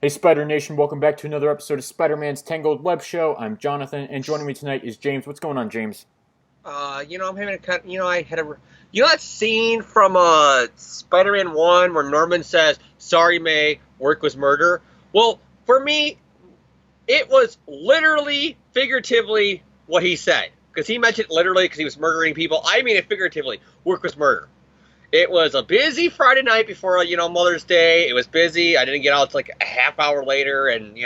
Hey Spider Nation, welcome back to another episode of Spider-Man's Tangled WebShow. I'm Jonathan, and joining me tonight is James. What's going on, James? I'm having a cut. I had a. That scene from Spider-Man 1 where Norman says, "Sorry, May, work was murder." Well, for me, it was literally, figuratively what he said. Because he mentioned literally because he was murdering people. I mean it figuratively. Work was murder. It was a busy Friday night before, Mother's Day. It was busy. I didn't get out until like a half hour later, and,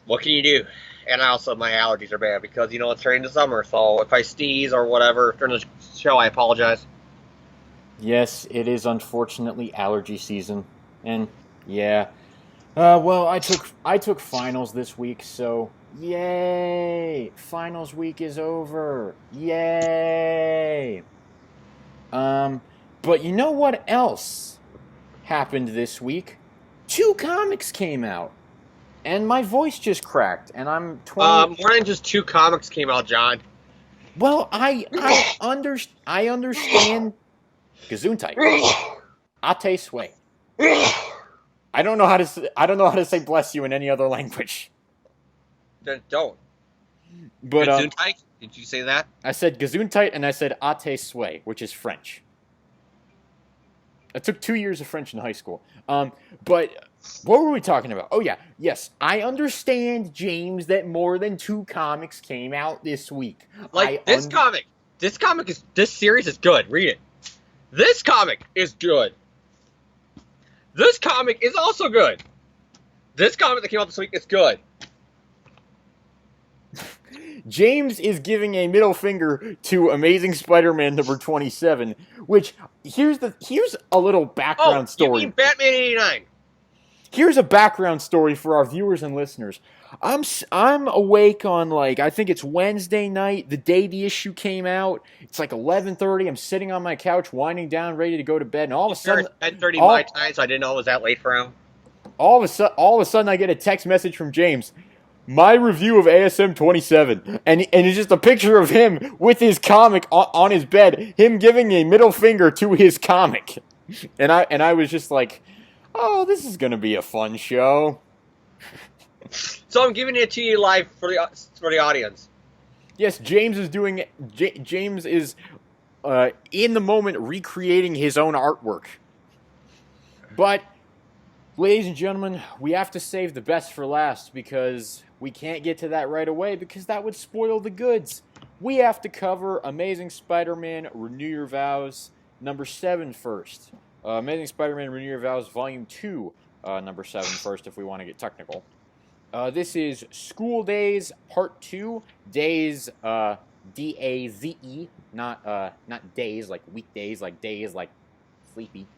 what can you do? And also, my allergies are bad because, it's turning to summer. So if I sneeze or whatever during the show, I apologize. Yes, it is unfortunately allergy season, and yeah. Well, I took finals this week, so yay! Finals week is over. Yay! Um, but you know what else happened this week? Two comics came out, and my voice just cracked, and I'm 20. More than just two comics came out, John. Well, I understand Gesundheit. Ate sway. I don't know how to say bless you in any other language. Then don't. But Gesundheit? Did you say that? I said Gesundheit and I said Ate sway, which is French. I took 2 years of French in high school. But what were we talking about? Oh yeah, yes, I understand, James, that more than two comics came out this week. Like this comic. This series is good. Read it. This comic is good. This comic is also good. This comic that came out this week is good. James is giving a middle finger to Amazing Spider-Man number 27, which here's a little background story. You mean Batman 89? Here's a background story for our viewers and listeners. I'm awake on, like, I think it's Wednesday night, the day the issue came out. It's like 11:30. I'm sitting on my couch, winding down, ready to go to bed, and all of a sudden, 10:30 my time, so I didn't know it was that late for him. All of a sudden, I get a text message from James. My review of ASM 27, and it's just a picture of him with his comic on his bed, him giving a middle finger to his comic, and I was just like, oh, this is gonna be a fun show. So I'm giving it to you live for the audience. Yes, James is doing. James is in the moment recreating his own artwork. But, ladies and gentlemen, we have to save the best for last because we can't get to that right away because that would spoil the goods. We have to cover Amazing Spider-Man Renew Your Vows number 7 first. Amazing Spider-Man Renew Your Vows Volume 2 number 7 first if we want to get technical. This is School Days Part 2. Days, D-A-Z-E, not days like weekdays, like days like sleepy.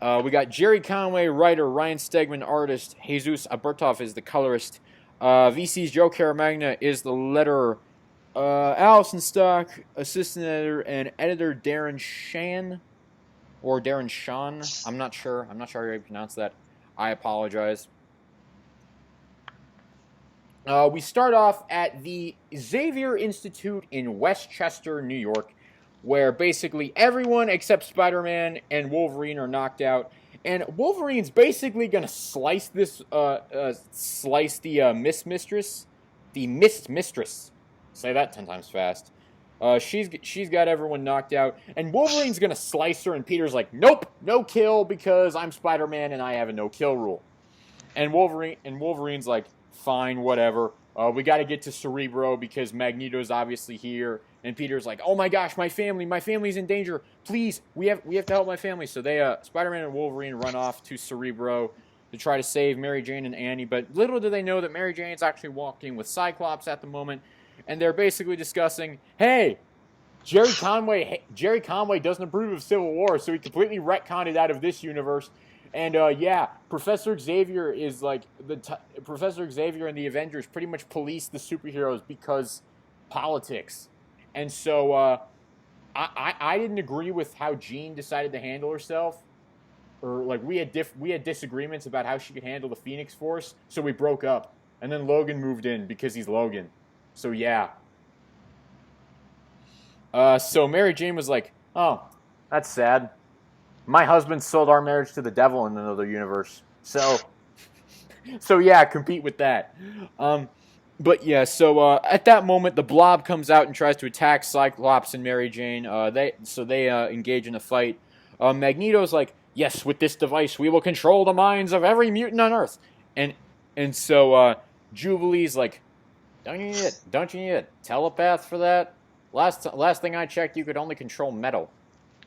We got Jerry Conway, writer, Ryan Stegman, artist, Jesus Abertoff is the colorist, VC's Joe Caramagna is the letterer, Allison Stock, assistant editor, and editor Darren Shan, or Darren Sean, I'm not sure how you pronounce that, I apologize. We start off at the Xavier Institute in Westchester, New York, where basically everyone except Spider-Man and Wolverine are knocked out, and Wolverine's basically gonna slice the Mist Mistress. Say that 10 times fast. She's got everyone knocked out, and Wolverine's gonna slice her, and Peter's like, nope, no kill because I'm Spider-Man and I have a no kill rule. And Wolverine's like, fine, whatever. We got to get to Cerebro because Magneto's obviously here. And Peter's like, oh my gosh, my family's in danger. Please, we have to help my family. So they, Spider-Man and Wolverine run off to Cerebro to try to save Mary Jane and Annie. But little do they know that Mary Jane's actually walking with Cyclops at the moment. And they're basically discussing, hey, Jerry Conway doesn't approve of Civil War, so he completely retconned it out of this universe. And yeah, Professor Xavier is like Professor Xavier and the Avengers pretty much police the superheroes because politics. And so I didn't agree with how Jean decided to handle herself, or like we had disagreements about how she could handle the Phoenix Force, so we broke up. And then Logan moved in because he's Logan. So yeah. So Mary Jane was like, oh, that's sad. My husband sold our marriage to the devil in another universe. So yeah, compete with that. But yeah, so at that moment, the Blob comes out and tries to attack Cyclops and Mary Jane. They engage in a fight. Magneto's like, "Yes, with this device, we will control the minds of every mutant on Earth." And and so Jubilee's like, "Don't you need a telepath for that? Last thing I checked, you could only control metal.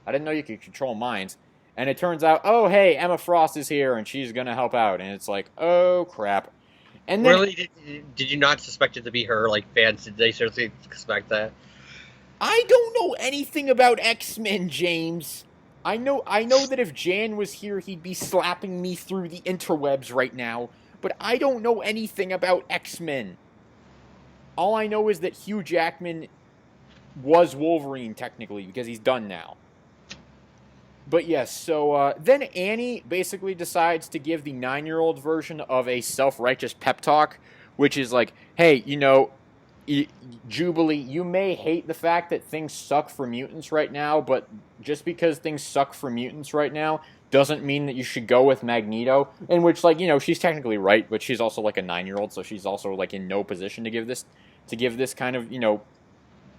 I didn't know you could control minds." And it turns out, oh hey, Emma Frost is here and she's gonna help out. And it's like, oh crap. And then Really? Did you not suspect it to be her? Like, fans, did they seriously expect that? I don't know anything about X-Men, James. I know that if Jan was here, he'd be slapping me through the interwebs right now. But I don't know anything about X-Men. All I know is that Hugh Jackman was Wolverine technically because he's done now. But yes, so then Annie basically decides to give the 9-year-old version of a self-righteous pep talk, which is like, hey, Jubilee, you may hate the fact that things suck for mutants right now, but just because things suck for mutants right now doesn't mean that you should go with Magneto. In which, like, she's technically right, but she's also like a 9-year-old, so she's also like in no position to give this kind of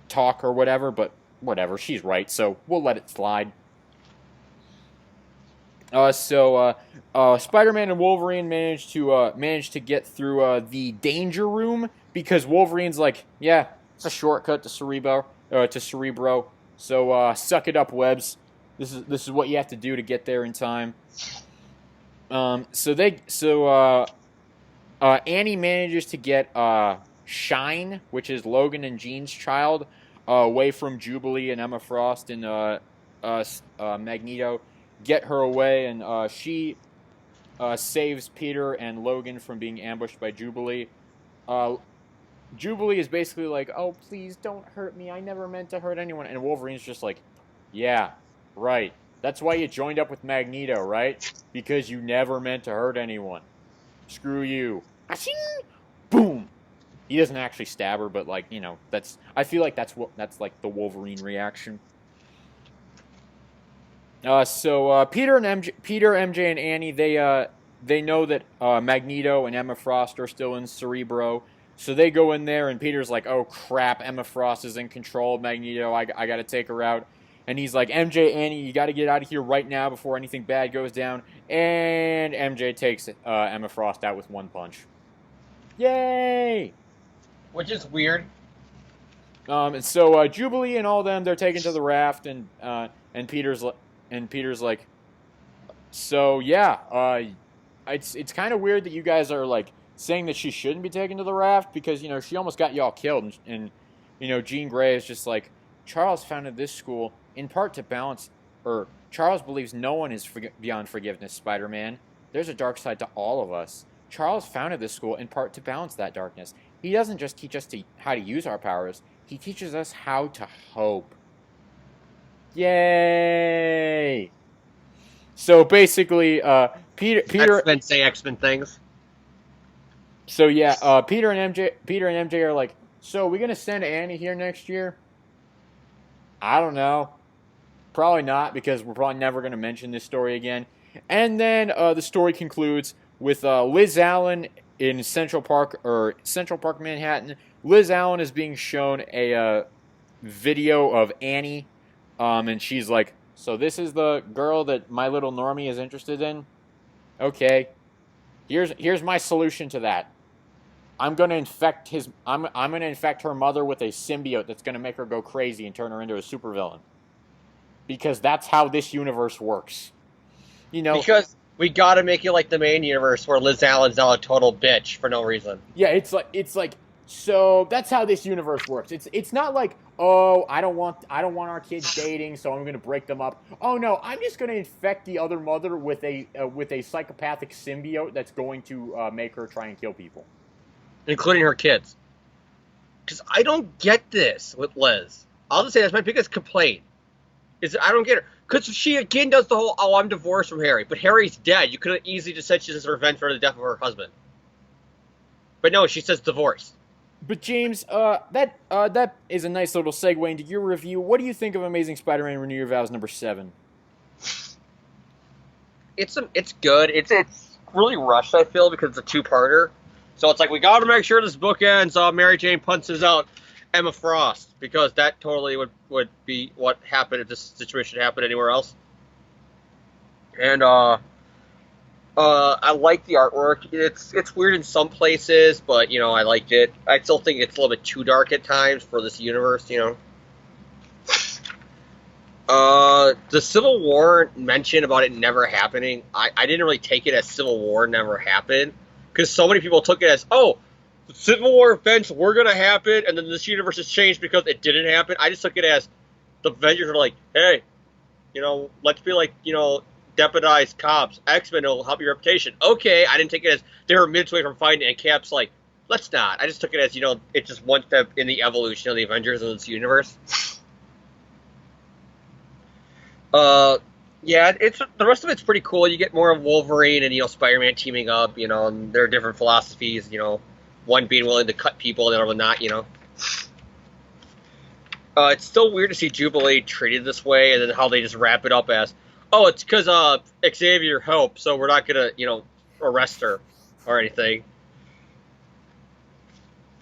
talk or whatever. But whatever, she's right, so we'll let it slide. Spider-Man and Wolverine managed to get through the danger room because Wolverine's like, yeah, it's a shortcut to Cerebro. So suck it up, Webs. This is what you have to do to get there in time. Annie manages to get Shine, which is Logan and Jean's child, away from Jubilee and Emma Frost and Magneto. Get her away, and she saves Peter and Logan from being ambushed by Jubilee. Jubilee is basically like, oh, please don't hurt me. I never meant to hurt anyone. And Wolverine's just like, yeah, right. That's why you joined up with Magneto, right? Because you never meant to hurt anyone. Screw you. Aching! Boom! He doesn't actually stab her, but like, I feel like that's like the Wolverine reaction. Peter, MJ, and Annie, they know that Magneto and Emma Frost are still in Cerebro, so they go in there, and Peter's like, "Oh crap, Emma Frost is in control of Magneto. I gotta take her out." And he's like, "MJ, Annie, you gotta get out of here right now before anything bad goes down." And MJ takes Emma Frost out with one punch. Yay! Which is weird. And so Jubilee and all them, they're taken to the raft, and Peter's like, so yeah, it's kind of weird that you guys are like saying that she shouldn't be taken to the raft because she almost got y'all killed, and Jean Grey is just like, Charles founded this school in part to balance, or Charles believes no one is beyond forgiveness, Spider-Man. There's a dark side to all of us. Charles founded this school in part to balance that darkness. He doesn't just teach us how to use our powers. He teaches us how to hope. Yay! So basically, Peter X-Men say X-Men things. So yeah, Peter and MJ are like, so are we gonna send Annie here next year? I don't know. Probably not, because we're probably never gonna mention this story again. And then the story concludes with Liz Allen in Central Park, Manhattan. Liz Allen is being shown a video of Annie. And she's like, so this is the girl that my little Normie is interested in? Okay. Here's my solution to that. I'm gonna infect her mother with a symbiote that's gonna make her go crazy and turn her into a supervillain. Because that's how this universe works. Because we gotta make it like the main universe where Liz Allen's now a total bitch for no reason. Yeah, it's like so that's how this universe works. It's not like, oh, I don't want our kids dating, so I'm gonna break them up. Oh no, I'm just gonna infect the other mother with a psychopathic symbiote that's going to make her try and kill people, including her kids. Because I don't get this with Liz. I'll just say that's my biggest complaint. Is I don't get her. Because she again does the whole, oh, I'm divorced from Harry, but Harry's dead. You could have easily just said she's revenge for the death of her husband. But no, she says divorce. But James, that is a nice little segue into your review. What do you think of Amazing Spider-Man Renew Your Vows #7? it's good. It's really rushed, I feel, because it's a two-parter. So it's like we got to make sure this book ends. Mary Jane punches out Emma Frost, because that totally would be what happened if this situation happened anywhere else. And I like the artwork. It's weird in some places, but I liked it. I still think it's a little bit too dark at times for this universe. The Civil War mention about it never happening, I didn't really take it as Civil War never happened, because so many people took it as, oh, the Civil War events were going to happen, and then this universe has changed because it didn't happen. I just took it as the Avengers are like, hey, let's be like, deputized cops. X-Men will help your reputation. Okay, I didn't take it as they were minutes away from fighting, and Cap's like, let's not. I just took it as, it's just one step in the evolution of the Avengers in this universe. Yeah, the rest of it's pretty cool. You get more of Wolverine and Spider-Man teaming up, and there are different philosophies, one being willing to cut people, the other one not, It's still weird to see Jubilee treated this way, and then how they just wrap it up as, oh, it's because Xavier helped, so we're not gonna, arrest her or anything.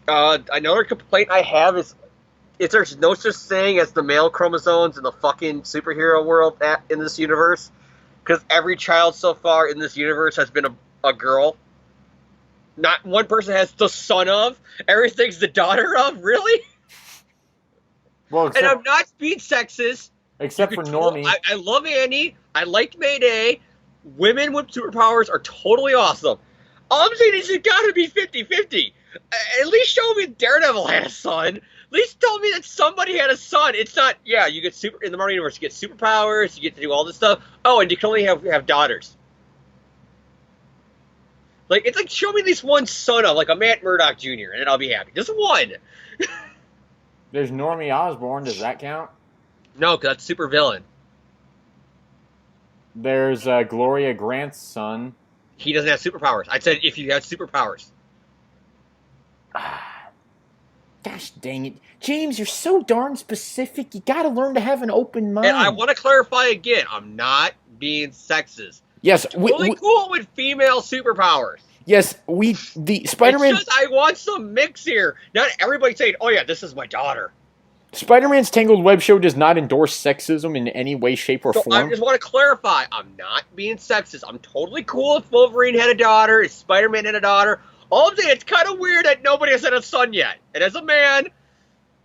Another complaint I have is there's no such thing as the male chromosomes in the fucking superhero world in this universe, because every child so far in this universe has been a girl. Not one person has the son of. Everything's the daughter of. Really? Well, and I'm not being sexist. Except for Normie. I love Annie. I liked Mayday. Women with superpowers are totally awesome. All I'm saying is it's got to be 50-50. At least show me Daredevil had a son. At least tell me that somebody had a son. It's not, you get in the Marvel Universe, you get superpowers, you get to do all this stuff. Oh, and you can only have daughters. Like, it's like, show me at least one son of, like, a Matt Murdock Jr., and then I'll be happy. Just one. There's Normie Osborn. Does that count? No, because that's super villain. There's Gloria Grant's son. He doesn't have superpowers. I said if you have superpowers. Gosh dang it. James, you're so darn specific. You gotta learn to have an open mind. And I want to clarify again, I'm not being sexist. Yes, totally cool with female superpowers. Yes, the Spider-Man... It's just I want some mix here. Not everybody saying, oh yeah, this is my daughter. Spider-Man's Tangled WebShow does not endorse sexism in any way, shape, or form. I just want to clarify, I'm not being sexist. I'm totally cool if Wolverine had a daughter, if Spider-Man had a daughter. All I'm saying, it's kind of weird that nobody has had a son yet. And as a man,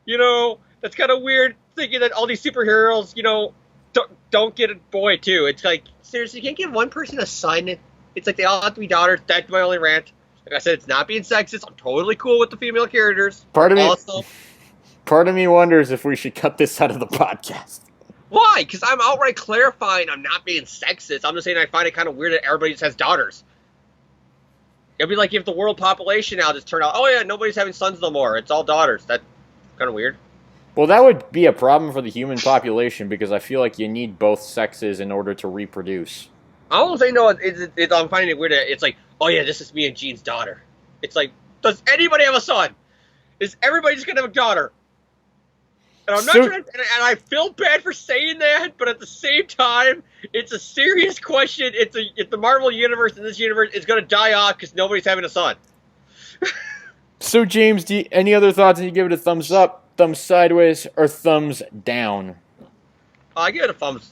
that's kind of weird thinking that all these superheroes, don't get a boy too. It's like, seriously, you can't give one person a son. It's like they all have to be daughters. That's my only rant. Like I said, it's not being sexist. I'm totally cool with the female characters. Part of me wonders if we should cut this out of the podcast. Why? Because I'm outright clarifying I'm not being sexist. I'm just saying I find it kind of weird that everybody just has daughters. It'd be like if the world population now just turned out, oh yeah, nobody's having sons no more. It's all daughters. That's kind of weird. Well, that would be a problem for the human population because I feel like you need both sexes in order to reproduce. I don't say no. I'm finding it weird that it's like, oh yeah, this is me and Jean's daughter. It's like, does anybody have a son? Is everybody just gonna have a daughter? And I'm not trying to, and I feel bad for saying that, but at the same time, it's a serious question. If the Marvel universe and this universe is going to die off because nobody's having a son. So, James, any other thoughts? And you give it a thumbs up, thumbs sideways, or thumbs down? I give it a thumbs.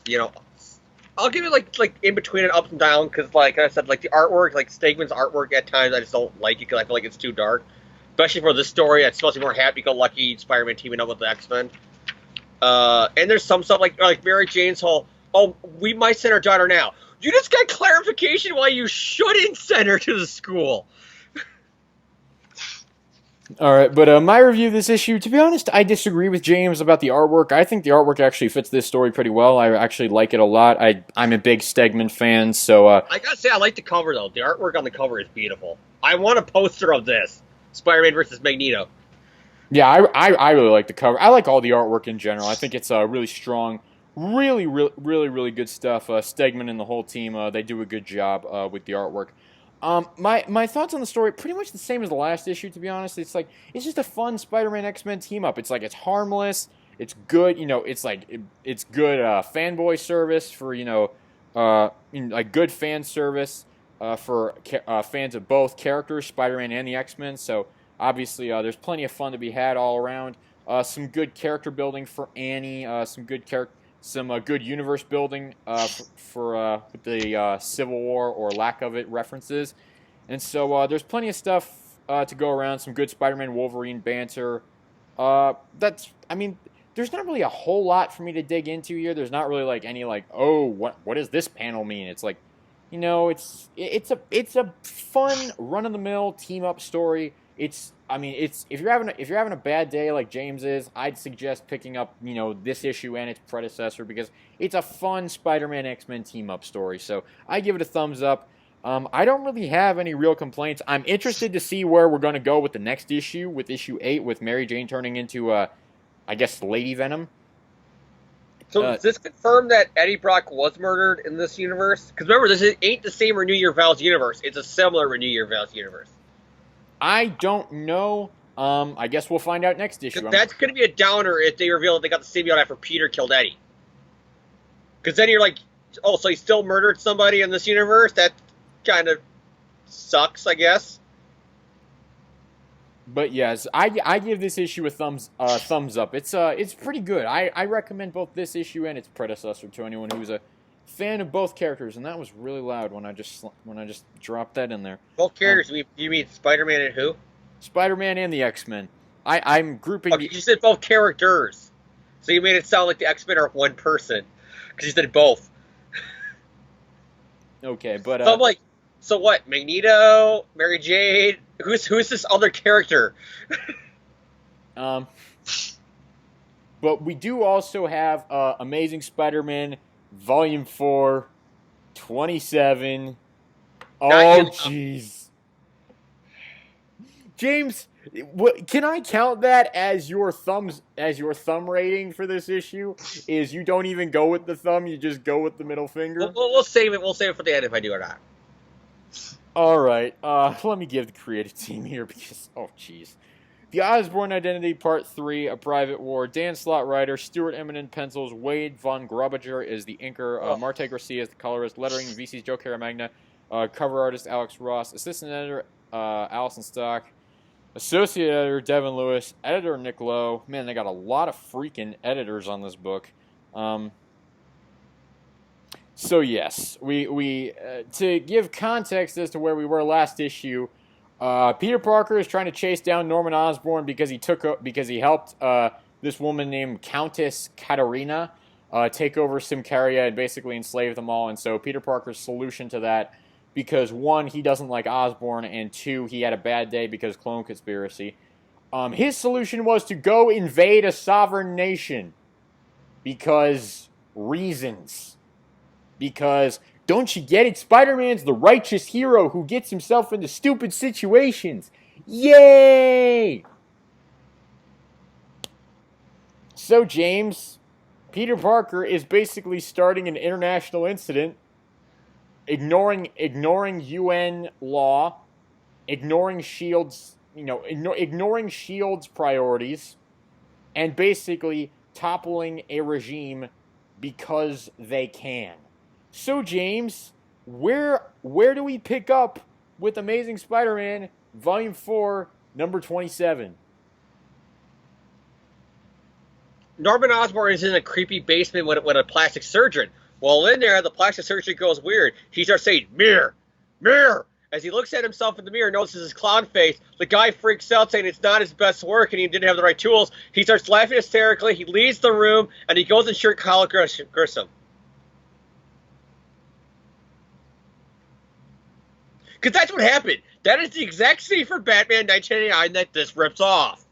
I'll give it like in between and up and down because, like I said, like the artwork, like Stegman's artwork at times, I just don't like it because I feel like it's too dark. Especially for this story, it's supposed to be more happy-go-lucky Spider-Man teaming up with the X-Men. And there's some stuff like Mary Jane's whole, oh, we might send our daughter now. You just got clarification why you shouldn't send her to the school. All right, but my review of this issue, to be honest, I disagree with James about the artwork. I think the artwork actually fits this story pretty well. I actually like it a lot. I'm a big Stegman fan, so... I gotta say, I like the cover, though. The artwork on the cover is beautiful. I want a poster of this. Spider-Man versus Magneto. Yeah, I really like the cover. I like all the artwork in general. I think it's really strong, really good stuff. Stegman and the whole team, they do a good job with the artwork. My thoughts on the story, pretty much the same as the last issue, to be honest. It's just a fun Spider-Man X-Men team up. It's harmless. It's good. It's good fanboy service for like good fan service for fans of both characters, Spider-Man and the X-Men. So obviously, there's plenty of fun to be had all around. Some good character building for Annie. Some good universe building for the Civil War or lack of it references. And so there's plenty of stuff to go around. Some good Spider-Man Wolverine banter. I mean, there's not really a whole lot for me to dig into here. There's not really like any like, oh, what does this panel mean? It's like, it's a fun run of the mill team up story. It's if you're having a bad day like James is, I'd suggest picking up this issue and its predecessor because it's a fun Spider-Man X-Men team up story. So I give it a thumbs up. I don't really have any real complaints. I'm interested to see where we're going to go with the next issue, with issue 8, with Mary Jane turning into I guess Lady Venom. So does this confirm that Eddie Brock was murdered in this universe? Because remember, this ain't the same Renew Your Vows universe. It's a similar Renew Your Vows universe. I don't know. I guess we'll find out next issue. That's going to be a downer if they reveal that they got the symbiote after Peter killed Eddie. Because then you're like, oh, so he still murdered somebody in this universe? That kind of sucks, I guess. But yes, I give this issue a thumbs up. It's pretty good. I recommend both this issue and its predecessor to anyone who's a fan of both characters. And that was really loud when I just dropped that in there. Both characters? You mean Spider-Man and who? Spider-Man and the X-Men. I'm grouping. Okay, you said both characters, so you made it sound like the X-Men are one person because you said both. Okay, but so I'm like, so what? Magneto, Mary Jane. Who's this other character? But we do also have Amazing Spider-Man Volume 4, 27. Oh, jeez. James, can I count that as your thumb rating for this issue? Is you don't even go with the thumb, you just go with the middle finger? We'll save it. We'll save it for the end if I do or not. All right, let me give the creative team here because, oh, jeez. The Osborn Identity Part 3, A Private War. Dan Slott writer, Stuart Eminem pencils, Wade Von Grubacher is the inker, Marte Garcia is the colorist, lettering, VC's Joe Caramagna, cover artist Alex Ross, assistant editor Allison Stock, associate editor Devin Lewis, editor Nick Lowe. Man, they got a lot of freaking editors on this book. So yes, we to give context as to where we were last issue, Peter Parker is trying to chase down Norman Osborn because he helped this woman named Countess Katarina take over Symkaria and basically enslave them all. And so Peter Parker's solution to that, because one, he doesn't like Osborn, and two, he had a bad day because clone conspiracy. His solution was to go invade a sovereign nation because reasons. Because, don't you get it? Spider-Man's the righteous hero who gets himself into stupid situations. Yay! So, James, Peter Parker is basically starting an international incident, ignoring UN law, ignoring S.H.I.E.L.D's, ignoring S.H.I.E.L.D's priorities, and basically toppling a regime because they can. So, James, where do we pick up with Amazing Spider-Man Volume 4, number 27? Norman Osborn is in a creepy basement with a plastic surgeon. Well, in there, the plastic surgeon goes weird. He starts saying, "Mirror! Mirror!" As he looks at himself in the mirror, notices his clown face. The guy freaks out, saying it's not his best work and he didn't have the right tools. He starts laughing hysterically. He leaves the room, and he goes and shoots Kyle Grissom. Because that's what happened. That is the exact scene from Batman 1989 that this rips off.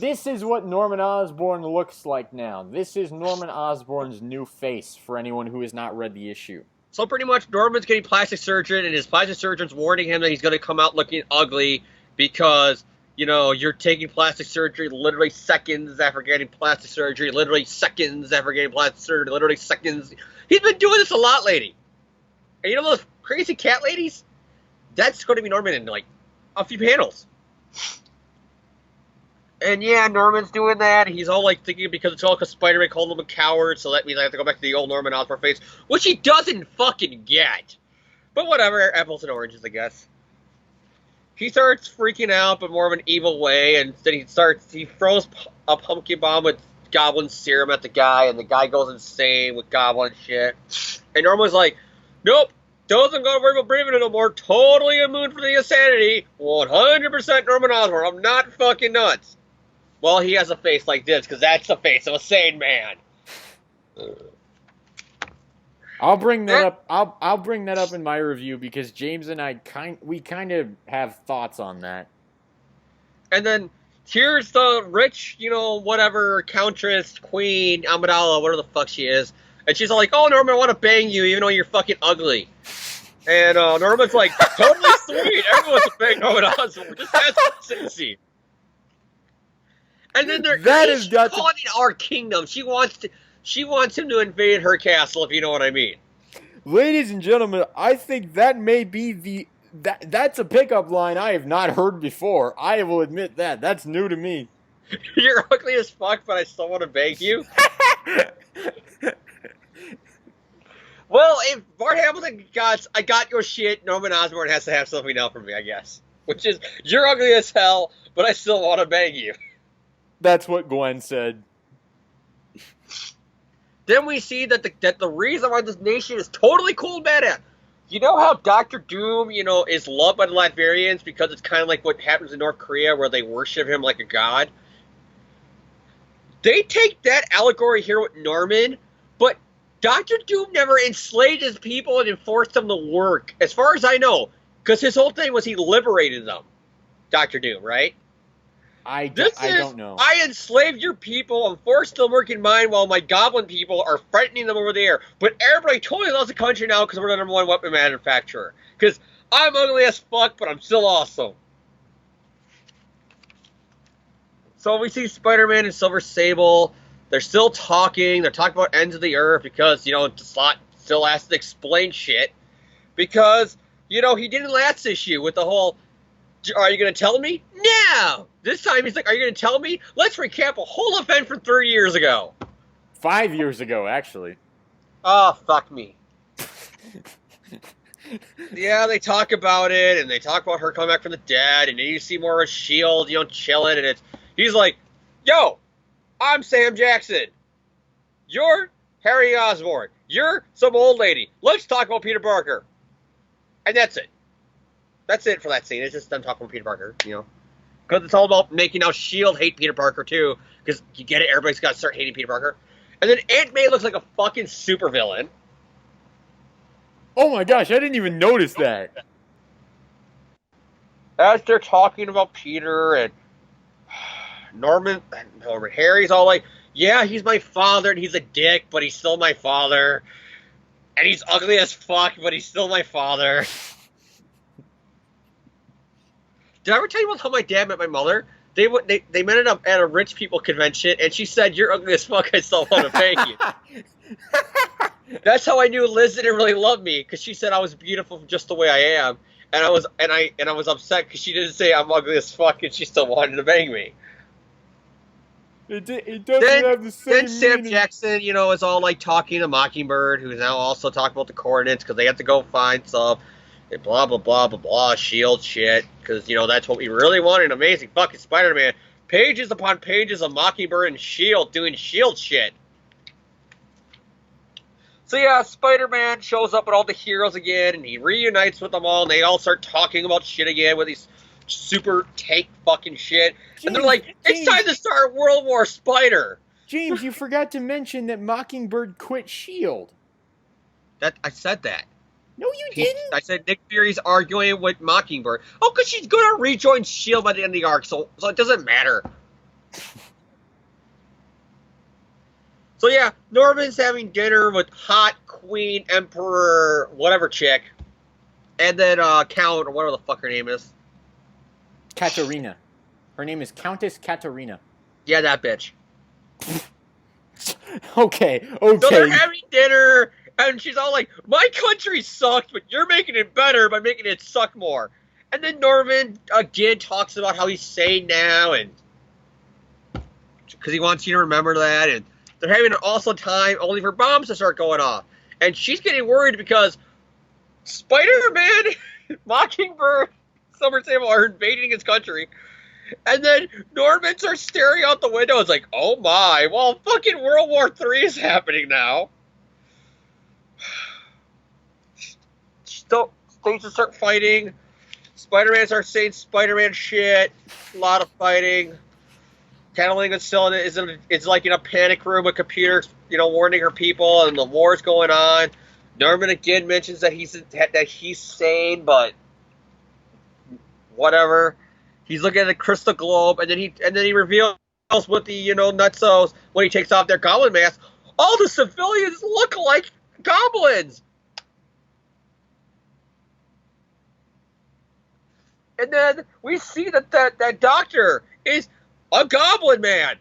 This is what Norman Osborn looks like now. This is Norman Osborn's new face for anyone who has not read the issue. So pretty much Norman's getting plastic surgery, and his plastic surgeon's warning him that he's going to come out looking ugly because, you're taking plastic surgery literally seconds after getting plastic surgery, literally seconds after getting plastic surgery, literally seconds. He's been doing this a lot lately. And those crazy cat ladies? That's going to be Norman in, like, a few panels. And yeah, Norman's doing that. He's all like thinking because it's all because Spider-Man called him a coward, so that means I have to go back to the old Norman Osborn face, which he doesn't fucking get. But whatever, apples and oranges, I guess. He starts freaking out, but more of an evil way, and then he throws a pumpkin bomb with goblin serum at the guy, and the guy goes insane with goblin shit. And Norman's like, nope, doesn't go to worry about breathing no more, totally immune from the insanity, 100% Norman Osborn, I'm not fucking nuts. Well, he has a face like this, because that's the face of a sane man. I'll bring that up. I'll bring that up in my review because James and I kind of have thoughts on that. And then here's the rich, whatever countess, queen, Amidala, whatever the fuck she is, and she's all like, "Oh, Norman, I want to bang you, even though you're fucking ugly." And Norman's like, "Totally sweet. Everyone wants to bang Norman Osborn. Just ask Cincy." And then she's calling it our kingdom. She wants him to invade her castle, if you know what I mean. Ladies and gentlemen, I think that may be that's a pickup line I have not heard before. I will admit that. That's new to me. You're ugly as fuck, but I still want to bang you? Well, if Bart Hamilton I got your shit, Norman Osborn has to have something now for me, I guess. Which is, you're ugly as hell, but I still want to bang you. That's what Gwen said. Then we see that the reason why this nation is totally cool and badass. You know how Dr. Doom, is loved by the Latvians because it's kind of like what happens in North Korea where they worship him like a god? They take that allegory here with Norman, but Dr. Doom never enslaved his people and enforced them to work, as far as I know, because his whole thing was he liberated them. Dr. Doom, right? I don't know. I enslaved your people and forced them to work in mine while my goblin people are frightening them over there. But everybody totally loves the country now because we're the #1 weapon manufacturer. Because I'm ugly as fuck, but I'm still awesome. So we see Spider-Man and Silver Sable. They're still talking. They're talking about ends of the earth because, Slott still has to explain shit. Because, he didn't last issue with the whole, are you going to tell me? No! This time he's like, are you going to tell me? Let's recap a whole event from 3 years ago. 5 years ago, actually. Oh, fuck me. Yeah, they talk about it, and they talk about her coming back from the dead, and then you see more of S.H.I.E.L.D., chilling, and he's like, yo, I'm Sam Jackson. You're Harry Osborn. You're some old lady. Let's talk about Peter Parker. And that's it. That's it for that scene. It's just them talking about Peter Parker, Because it's all about making now S.H.I.E.L.D. hate Peter Parker, too. Because you get it, everybody's got to start hating Peter Parker. And then Aunt May looks like a fucking supervillain. Oh my gosh, I didn't even notice that. As they're talking about Peter and Norman, Harry's all like, yeah, he's my father, and he's a dick, but he's still my father. And he's ugly as fuck, but he's still my father. Did I ever tell you about how my dad met my mother? They met up at a rich people convention, and she said, "You're ugly as fuck. I still want to bang you." That's how I knew Liz didn't really love me, because she said I was beautiful just the way I am, and I was upset because she didn't say I'm ugly as fuck, and she still wanted to bang me. It doesn't have the same Then Sam meaning. Jackson, is all like talking to Mockingbird, who's now also talking about the coordinates because they have to go find some. And blah, blah, blah, blah, blah, S.H.I.E.L.D. shit. Because, that's what we really want in Amazing fucking Spider-Man. Pages upon pages of Mockingbird and S.H.I.E.L.D. doing S.H.I.E.L.D. shit. So, yeah, Spider-Man shows up with all the heroes again, and he reunites with them all, and they all start talking about shit again with these super tank fucking shit. And they're like, it's time to start World War Spider. James, you forgot to mention that Mockingbird quit S.H.I.E.L.D. I said that. No, you didn't. I said Nick Fury's arguing with Mockingbird. Oh, because she's going to rejoin S.H.I.E.L.D. by the end of the arc, so it doesn't matter. So, yeah, Norman's having dinner with hot Queen, Emperor, whatever chick. And then Count, or whatever the fuck her name is. Katarina. Her name is Countess Katarina. Yeah, that bitch. Okay. So they're having dinner, and she's all like, my country sucked, but you're making it better by making it suck more. And then Norman again talks about how he's sane now, and because he wants you to remember that, and they're having an awesome time only for bombs to start going off. And she's getting worried because Spider-Man, Mockingbird, Summer Sable are invading his country. And then Norman starts staring out the window. It's like, oh my, well, fucking World War III is happening now. Things to start fighting. Spider-Man starts saying Spider-Man shit. A lot of fighting. Tattling is still it's like in a panic room with computers, warning her people, and the war's going on. Norman again mentions that he's sane, but whatever. He's looking at the crystal globe, and then he reveals with the nutsos when he takes off their goblin mask. All the civilians look like goblins. And then we see that doctor is a goblin man.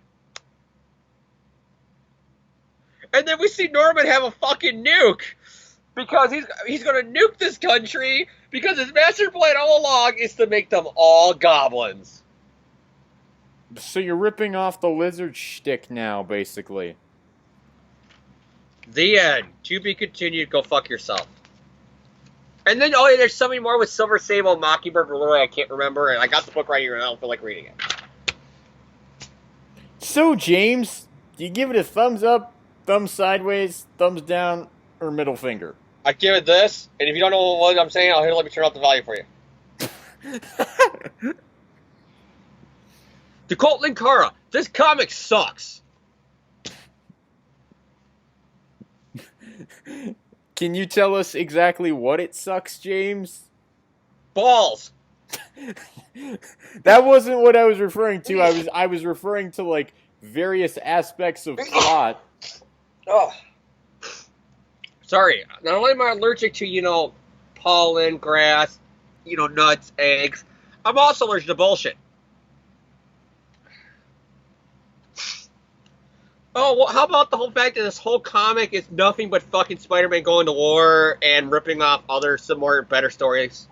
And then we see Norman have a fucking nuke because he's going to nuke this country because his master plan all along is to make them all goblins. So you're ripping off the lizard shtick now, basically. The end. To be continued. Go fuck yourself. And then, oh, yeah, there's something more with Silver Sable, Mockingbird, Leroy, I can't remember, and I got the book right here, and I don't feel like reading it. So, James, do you give it a thumbs up, thumbs sideways, thumbs down, or middle finger? I give it this, and if you don't know what I'm saying, let me turn off the volume for you. To quote Linkara, this comic sucks. Can you tell us exactly what it sucks, James? Balls. That wasn't what I was referring to. I was referring to like various aspects of plot. Oh. Sorry. Not only am I allergic to, pollen, grass, nuts, eggs, I'm also allergic to bullshit. Oh, well, how about the whole fact that this whole comic is nothing but fucking Spider-Man going to war and ripping off some more better stories?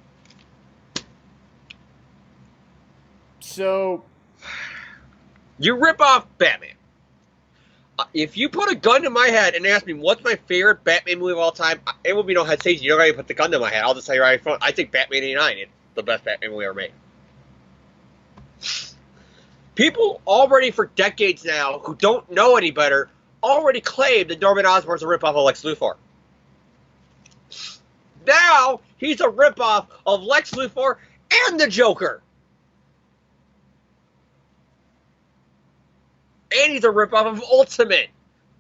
So, you rip off Batman. If you put a gun to my head and ask me what's my favorite Batman movie of all time, it will be no hesitation. You don't gotta put the gun to my head. I'll just tell you right in front. I think Batman '89 is the best Batman movie ever made. People already for decades now who don't know any better already claim that Norman Osborn's a ripoff of Lex Luthor. Now he's a ripoff of Lex Luthor and the Joker. And he's a ripoff of Ultimate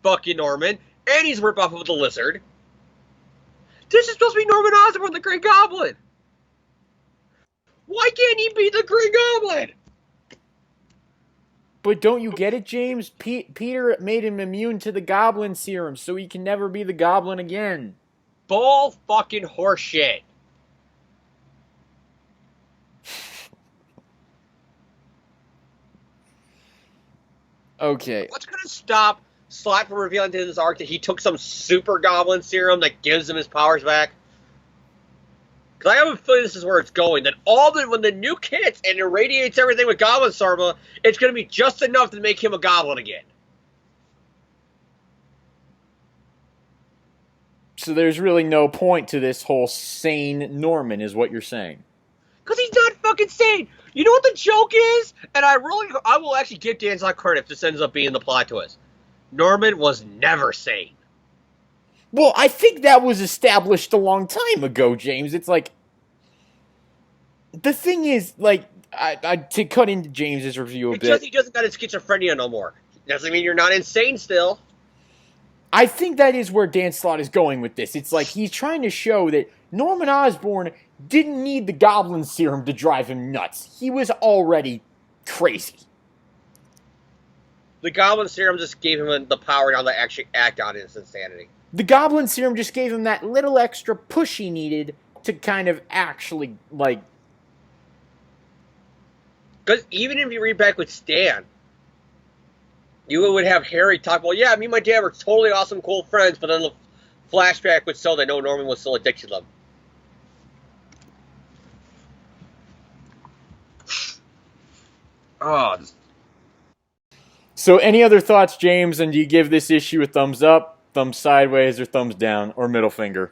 fucking Norman. And he's a ripoff of the Lizard. This is supposed to be Norman Osborn, the Green Goblin. Why can't he be the Green Goblin? but don't you get it, James? Peter made him immune to the Goblin serum, so he can never be the Goblin again. Bull fucking horseshit. Okay. What's gonna stop Slott from revealing to this arc that he took some super goblin serum that gives him his powers back? Because I have a feeling this is where it's going. That when the nuke hits and irradiates everything with goblin sarma, it's gonna be just enough to make him a goblin again. So there's really no point to this whole sane Norman, is what you're saying. Because he's not fucking sane. You know what the joke is? And I will actually give Dan Slott credit if this ends up being the plot twist. Norman was never sane. Well, I think that was established a long time ago, James. It's like, the thing is, like, to cut into James's review a bit. Because he doesn't got his schizophrenia no more. Doesn't mean you're not insane still. I think that is where Dan Slott is going with this. It's like he's trying to show that Norman Osborn didn't need the Goblin serum to drive him nuts. He was already crazy. The Goblin serum just gave him the power now to actually act on his insanity. The Goblin serum just gave him that little extra push he needed to kind of actually, like... Because even if you read back with Stan, you would have Harry talk, well, yeah, me and my dad were totally awesome, cool friends, but then the flashback would show that no, Norman was still addicted to them. Oh, So any other thoughts, James? And do you give this issue a thumbs up, thumbs sideways, or thumbs down, or middle finger?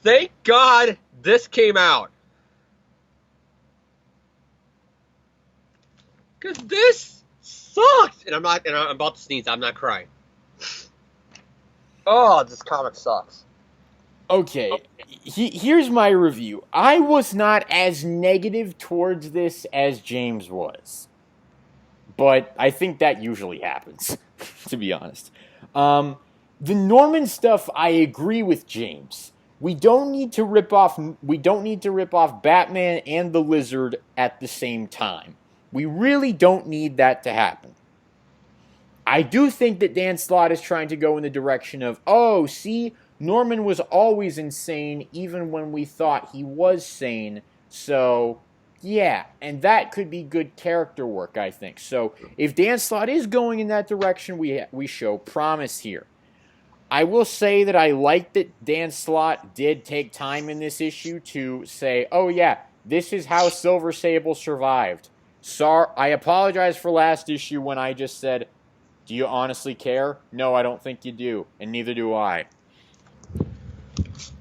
Thank God this came out. Because this sucks. And I'm about to sneeze. I'm not crying. Oh, this comic sucks. Okay, here's my review. I was not as negative towards this as James was. But I think that usually happens, to be honest. The Norman stuff, I agree with James. We don't need to rip off Batman and the Lizard at the same time. We really don't need that to happen. I do think that Dan Slott is trying to go in the direction of, oh, see, Norman was always insane even when we thought he was sane. So, yeah, and that could be good character work, I think. So, if Dan Slott is going in that direction, we show promise here. I will say that I like that Dan Slott did take time in this issue to say, oh yeah, this is how Silver Sable survived. Sorry, I apologize for last issue when I just said, do you honestly care? No, I don't think you do, and neither do I.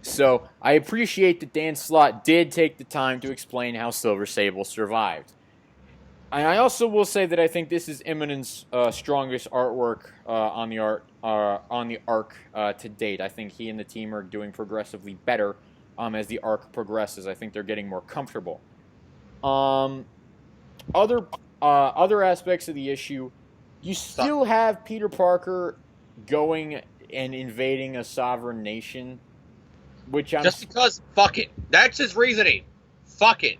So, I appreciate that Dan Slott did take the time to explain how Silver Sable survived. And I also will say that I think this is Immonen's strongest artwork on the arc to date. I think he and the team are doing progressively better as the arc progresses. I think they're getting more comfortable. Other aspects of the issue, you still have Peter Parker going and invading a sovereign nation, which I'm just because fuck it. That's his reasoning. Fuck it.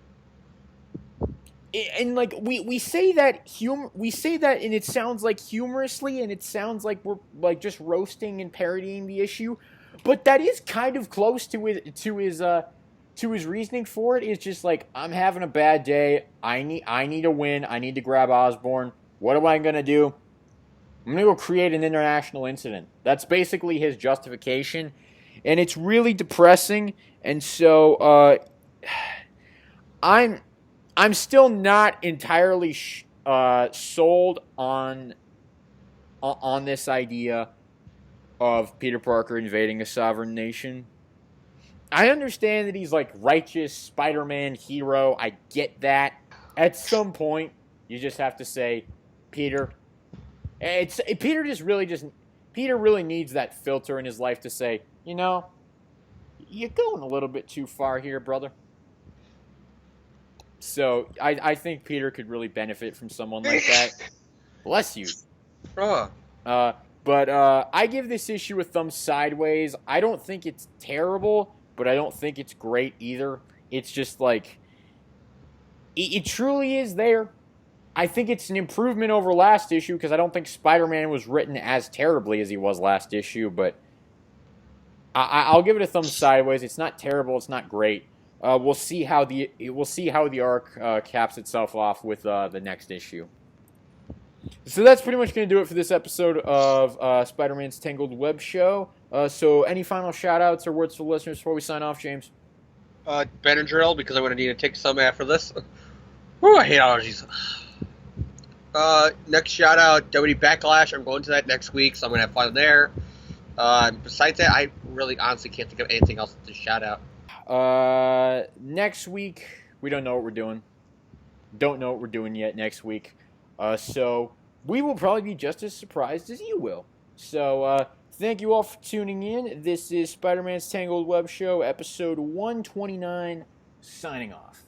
And like we say that and it sounds like humorously, and it sounds like we're like just roasting and parodying the issue, but that is kind of close to his reasoning for it. It's just like, I'm having a bad day. I need a win. I need to grab Osborn. What am I gonna do? I'm gonna go create an international incident. That's basically his justification, and it's really depressing. And so I'm still not entirely sold on this idea of Peter Parker invading a sovereign nation. I understand that he's like righteous Spider-Man hero. I get that. At some point, you just have to say, Peter. Peter really needs that filter in his life to say, you know, you're going a little bit too far here, brother. So I think Peter could really benefit from someone like that. Bless you. But I give this issue a thumb sideways. I don't think it's terrible, but I don't think it's great either. It's just like, it truly is there. I think it's an improvement over last issue, because I don't think Spider-Man was written as terribly as he was last issue, but I'll give it a thumb sideways. It's not terrible. It's not great. We'll see how the arc caps itself off with the next issue. So that's pretty much going to do it for this episode of Spider-Man's Tangled Web Show. So any final shout-outs or words for listeners before we sign off, James? Benadryl, because I'm going to need to take some after this. Whew, I hate allergies. Next shout-out, WWE Backlash. I'm going to that next week, so I'm going to have fun there. Besides that, I really honestly can't think of anything else to shout out. Next week, we don't know what we're doing. Don't know what we're doing yet next week. So we will probably be just as surprised as you will. So, thank you all for tuning in. This is Spider-Man's Tangled Web Show, episode 129, signing off.